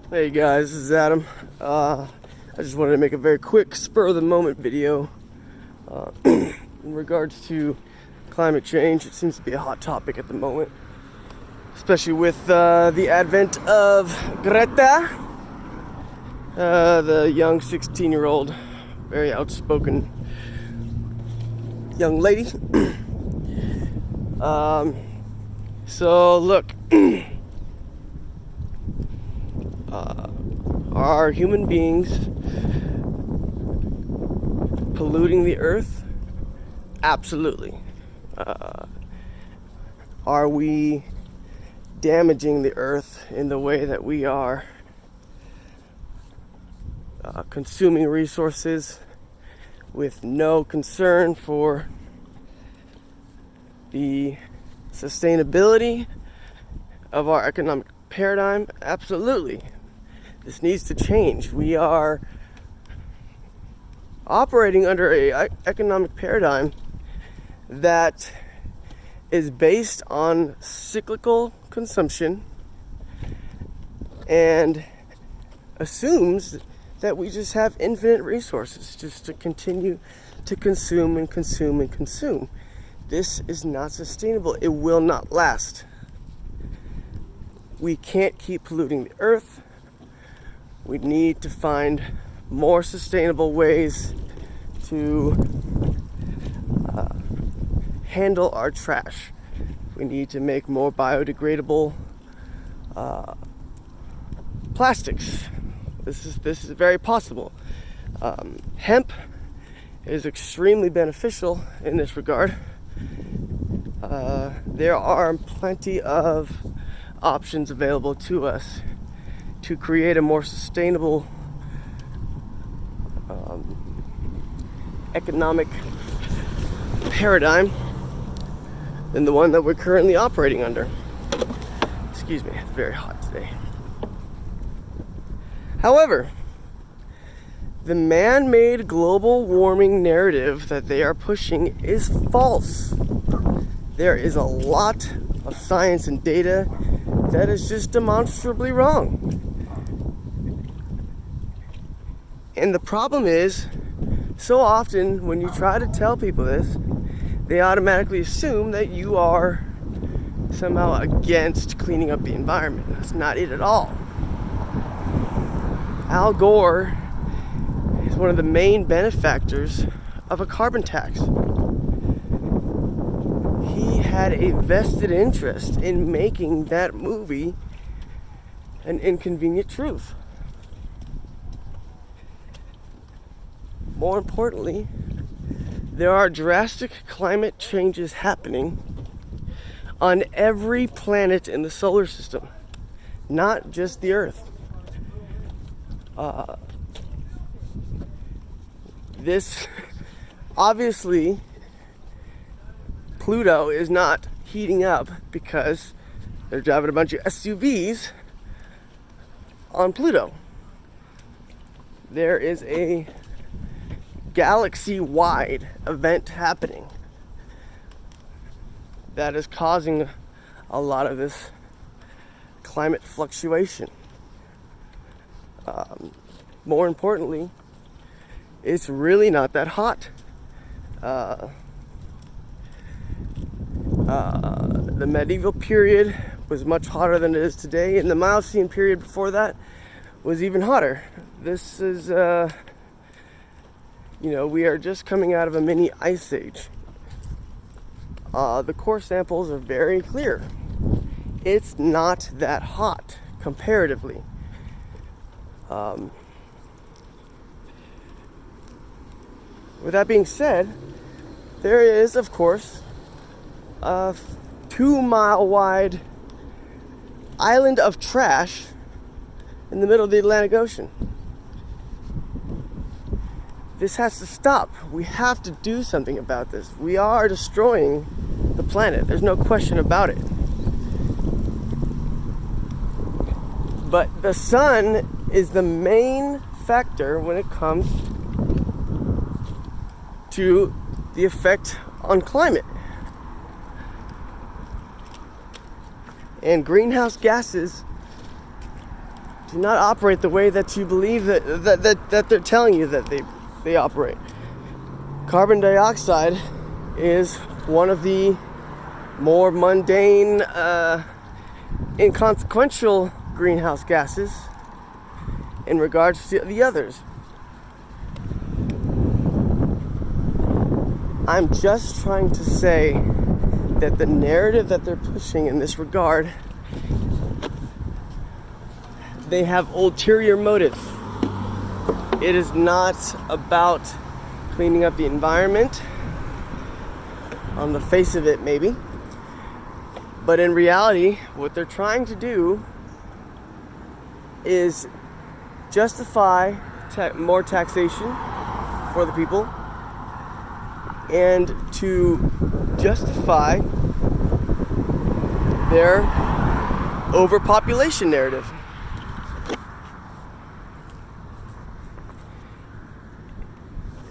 Hey guys, this is Adam. I just wanted to make a very quick spur of the moment video in regards to climate change. It seems to be a hot topic at the moment, especially with the advent of Greta, the young 16-year-old, very outspoken young lady. So look, are human beings polluting the earth? Absolutely. Are we damaging the earth in the way that we are consuming resources with no concern for the sustainability of our economic paradigm? Absolutely. This needs to change. We are operating under an economic paradigm that is based on cyclical consumption and assumes that we just have infinite resources just to continue to consume and consume and consume. This is not sustainable. It will not last. We can't keep polluting the earth. We need to find more sustainable ways to handle our trash. We need to make more biodegradable plastics. This is very possible. Hemp is extremely beneficial in this regard. There are plenty of options available to us to create a more sustainable economic paradigm than the one that we're currently operating under. Excuse me, it's very hot today. However, the man-made global warming narrative that they are pushing is false. There is a lot of science and data that is just demonstrably wrong. And the problem is, so often when you try to tell people this, they automatically assume that you are somehow against cleaning up the environment. That's not it at all. Al Gore is one of the main benefactors of a carbon tax. He had a vested interest in making that movie an inconvenient truth. More importantly, there are drastic climate changes happening on every planet in the solar system, not just the Earth. This, obviously, Pluto is not heating up because they're driving a bunch of SUVs on Pluto. There is a galaxy-wide event happening that is causing a lot of this climate fluctuation. More importantly, it's really not that hot. The medieval period was much hotter than it is today, and the Miocene period before that was even hotter. This is we are just coming out of a mini ice age. The core samples are very clear. It's not that hot comparatively. With that being said, there is, of course, a 2-mile wide island of trash in the middle of the Atlantic Ocean. This has to stop. We have to do something about this. We are destroying the planet. There's no question about it. But the sun is the main factor when it comes to the effect on climate. And greenhouse gases do not operate the way that you believe that they're telling you that they operate. Carbon dioxide is one of the more mundane, inconsequential greenhouse gases in regards to the others. I'm just trying to say that the narrative that they're pushing in this regard, they have ulterior motives. It is not about cleaning up the environment, on the face of it maybe, but in reality, what they're trying to do is justify more taxation for the people and to justify their overpopulation narrative.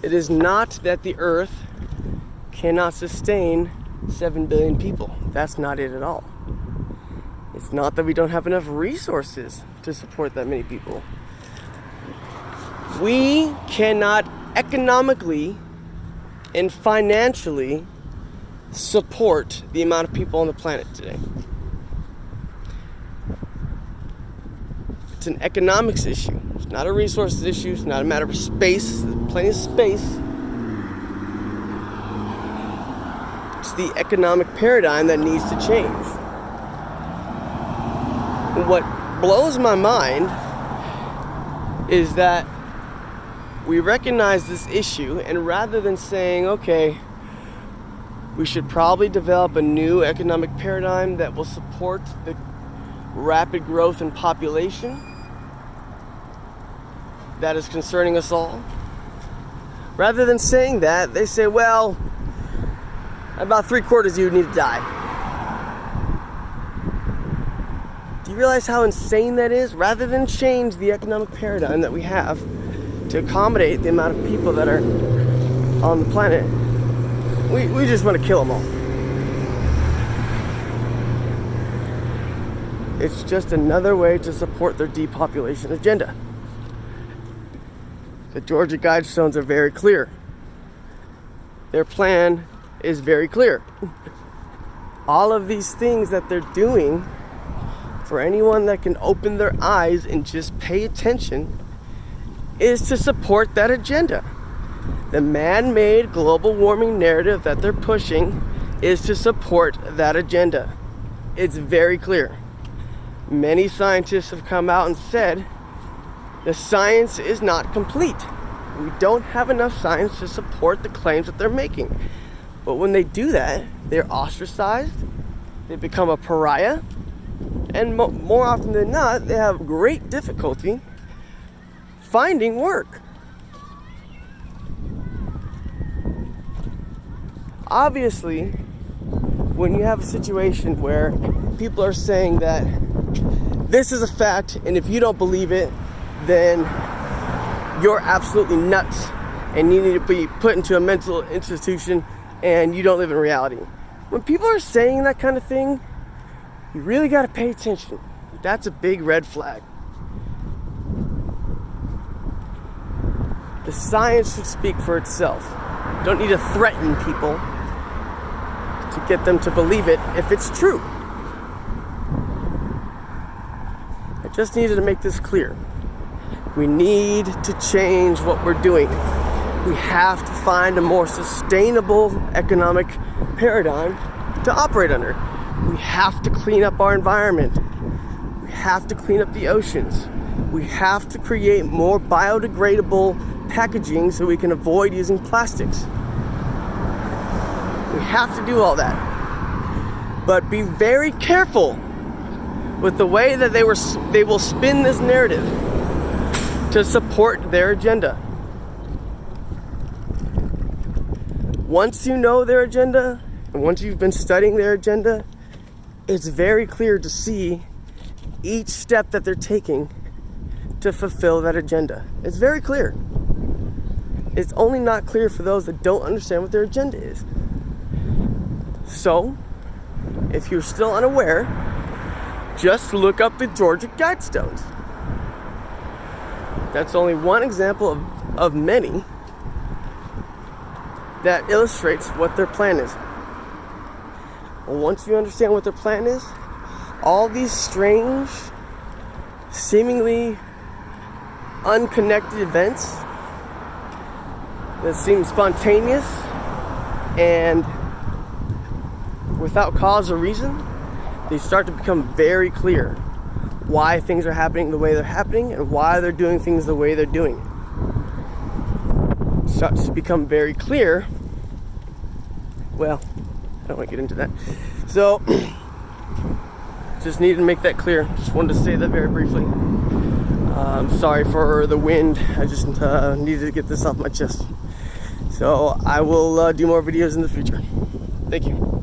It is not that the earth cannot sustain 7 billion people. That's not it at all. It's not that we don't have enough resources to support that many people. We cannot economically and financially support the amount of people on the planet today. It's an economics issue. It's not a resources issue. It's not a matter of space. There's plenty of space. It's the economic paradigm that needs to change. And what blows my mind is that we recognize this issue, and rather than saying, okay, we should probably develop a new economic paradigm that will support the rapid growth in population that is concerning us all. Rather than saying that, they say, well, about 3/4 of you need to die. Do you realize how insane that is? Rather than change the economic paradigm that we have to accommodate the amount of people that are on the planet, we just want to kill them all. It's just another way to support their depopulation agenda. The Georgia Guidestones are very clear. Their plan is very clear. All of these things that they're doing, for anyone that can open their eyes and just pay attention, is to support that agenda. The man-made global warming narrative that they're pushing is to support that agenda. It's very clear. Many scientists have come out and said the science is not complete. We don't have enough science to support the claims that they're making. But when they do that, they're ostracized, they become a pariah, and more often than not, they have great difficulty finding work. Obviously, when you have a situation where people are saying that this is a fact, and if you don't believe it, then you're absolutely nuts, and you need to be put into a mental institution, and you don't live in reality. When people are saying that kind of thing, you really got to pay attention. That's a big red flag. The science should speak for itself. You don't need to threaten people to get them to believe it if it's true. I just needed to make this clear. We need to change what we're doing. We have to find a more sustainable economic paradigm to operate under. We have to clean up our environment. We have to clean up the oceans. We have to create more biodegradable packaging so we can avoid using plastics. We have to do all that. But be very careful with the way that they will spin this narrative to support their agenda. Once you know their agenda, and once you've been studying their agenda, it's very clear to see each step that they're taking to fulfill that agenda. It's very clear. It's only not clear for those that don't understand what their agenda is. So, if you're still unaware, just look up the Georgia Guidestones. That's only one example of many that illustrates what their plan is. And once you understand what their plan is, all these strange, seemingly unconnected events that seem spontaneous and without cause or reason, they start to become very clear why things are happening the way they're happening and why they're doing things the way they're doing it. Starts to become very clear. Well, I don't want to get into that. So, just needed to make that clear. Just wanted to say that very briefly. Sorry for the wind. I just needed to get this off my chest. So I will do more videos in the future. Thank you.